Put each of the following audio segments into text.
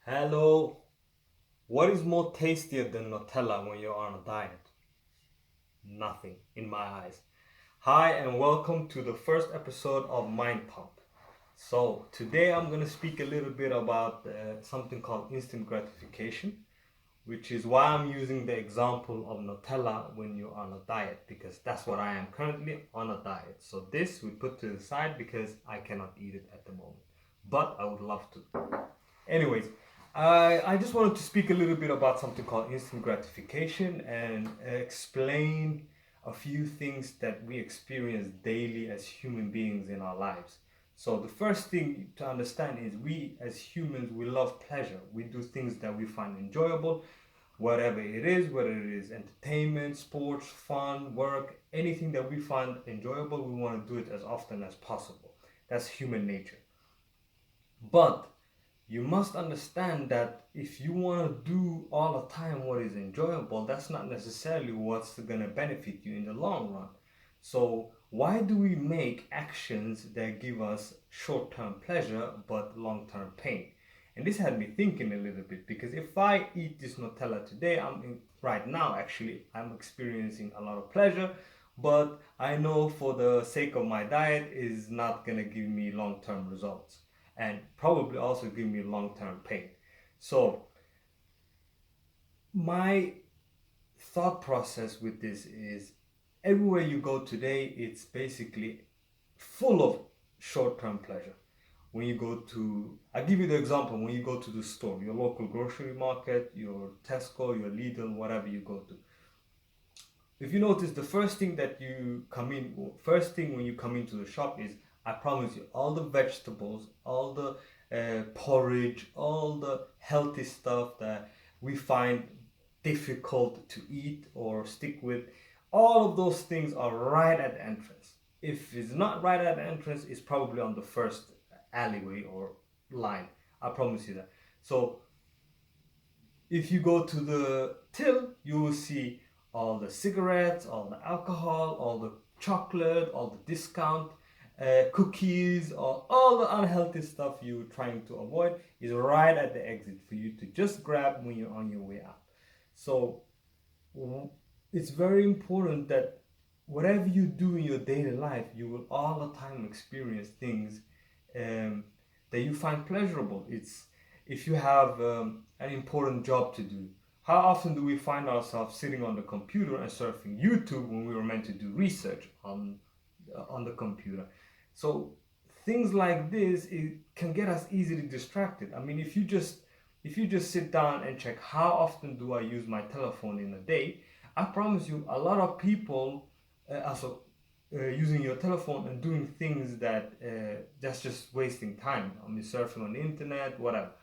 Hello. What is more tastier than Nutella when you're on a diet? Nothing, in my eyes. Hi, and welcome to the first episode of Mind Pump. So, today I'm going to speak a little bit about something called instant gratification, which is why I'm using the example of Nutella when you're on a diet, because that's what I am currently on a diet. So, this we put to the side because I cannot eat it at the moment, but I would love to. Anyways, I just wanted to speak a little bit about something called instant gratification and explain a few things that we experience daily as human beings in our lives. So the first thing to understand is we as humans, we love pleasure. We do things that we find enjoyable, whatever it is, whether it is entertainment, sports, fun, work, anything that we find enjoyable, we want to do it as often as possible. That's human nature. But you must understand that if you want to do all the time what is enjoyable, that's not necessarily what's going to benefit you in the long run. So, why do we make actions that give us short term pleasure but long term pain? And this had me thinking a little bit because if I eat this Nutella today, right now actually, I'm experiencing a lot of pleasure, but I know for the sake of my diet is not going to give me long term results and probably also give me long-term pain. So my thought process with this is everywhere you go today, it's basically full of short-term pleasure. When you go to, I give you the example, when you go to the store, your local grocery market, your Tesco, your Lidl, whatever you go to. If you notice, the first thing when you come into the shop is, I promise you, all the vegetables, all the porridge, all the healthy stuff that we find difficult to eat or stick with, all of those things are right at the entrance. If it's not right at the entrance, it's probably on the first alleyway or line. I promise you that. So if you go to the till, you will see all the cigarettes, all the alcohol, all the chocolate, all the discount, cookies, or all the unhealthy stuff you're trying to avoid is right at the exit for you to just grab when you're on your way out. So it's very important that whatever you do in your daily life, you will all the time experience things that you find pleasurable. It's if you have an important job to do. How often do we find ourselves sitting on the computer and surfing YouTube when we were meant to do research on the computer? So things like this, it can get us easily distracted. I mean, if you just sit down and check how often do I use my telephone in a day, I promise you, a lot of people also using your telephone and doing things that that's just wasting time. I mean, surfing on the internet, whatever.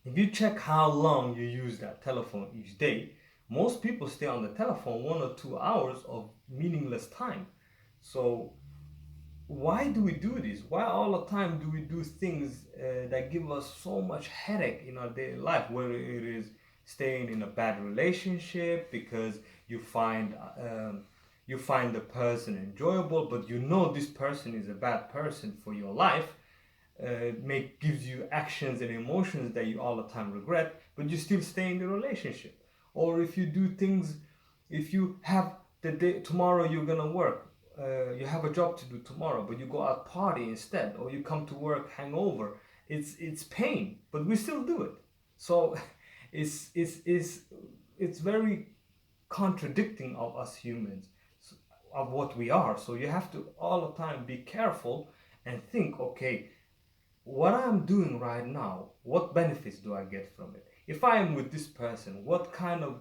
If you check how long you use that telephone each day, most people stay on the telephone 1 or 2 hours of meaningless time. So why do we do this? Why all the time do we do things that give us so much headache in our daily life? Whether it is staying in a bad relationship because you find the person enjoyable, but you know this person is a bad person for your life. Gives you actions and emotions that you all the time regret, but you still stay in the relationship. Or if you do things, if you have the day tomorrow you're gonna work, you have a job to do tomorrow, but you go out party instead, or you come to work hangover. It's pain, but we still do it. So it's very contradicting of us humans, of what we are. So you have to all the time be careful and think, okay, what I'm doing right now, what benefits do I get from it? If I am with this person, what kind of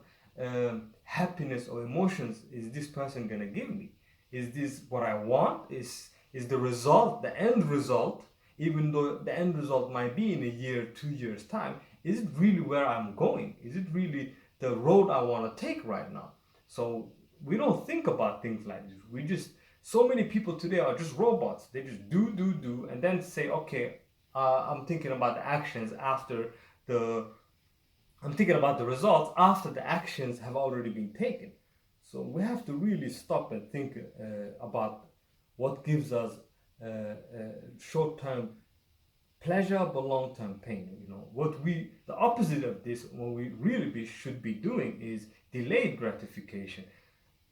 happiness or emotions is this person gonna give me? Is this what I want? Is the result, the end result, even though the end result might be in a year, 2 years time, is it really where I'm going? Is it really the road I want to take right now? So we don't think about things like this. So many people today are just robots. They just do, and then say, okay, I'm thinking about the actions after the, I'm thinking about the results after the actions have already been taken. So we have to really stop and think about what gives us short-term pleasure but long-term pain. The opposite of this, what we really should be doing is delayed gratification.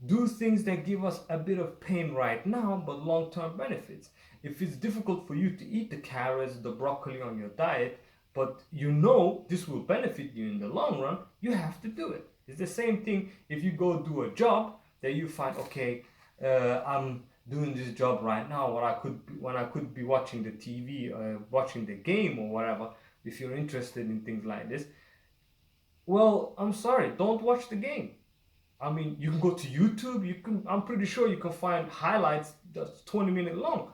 Do things that give us a bit of pain right now but long-term benefits. If it's difficult for you to eat the carrots, the broccoli on your diet, but this will benefit you in the long run, you have to do it. It's the same thing if you go do a job that you find, okay, I'm doing this job right now when I could be watching the TV, watching the game or whatever. If you're interested in things like this, well, I'm sorry, don't watch the game. I mean, you can go to YouTube. I'm pretty sure you can find highlights that's 20-minute long.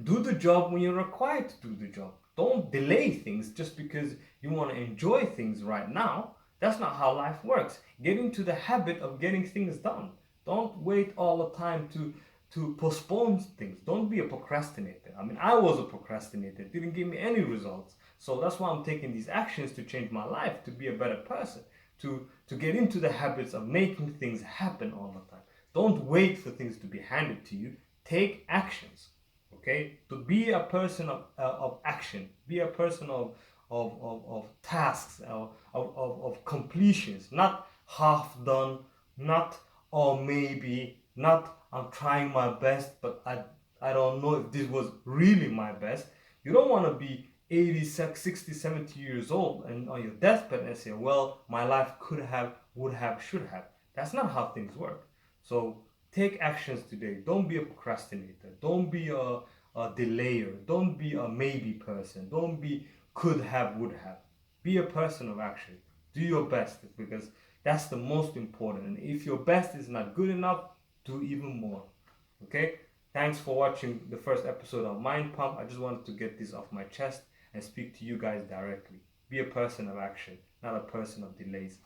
Do the job when you're required to do the job. Don't delay things just because you want to enjoy things right now. That's not how life works. Get into the habit of getting things done. Don't wait all the time to postpone things. Don't be a procrastinator. I mean, I was a procrastinator. It didn't give me any results. So that's why I'm taking these actions to change my life, to be a better person, to get into the habits of making things happen all the time. Don't wait for things to be handed to you. Take actions. Okay, to be a person of action, be a person of tasks, of completions, not half done, not or maybe, not I'm trying my best, but I don't know if this was really my best. You don't want to be 80, 60, 70 years old and on your deathbed and say, well, my life could have, would have, should have. That's not how things work. So take actions today. Don't be a procrastinator. Don't be a delayer. Don't be a maybe person. Don't be could have, would have. Be a person of action. Do your best because that's the most important. And if your best is not good enough, do even more. Okay? Thanks for watching the first episode of Mind Pump. I just wanted to get this off my chest and speak to you guys directly. Be a person of action, not a person of delays.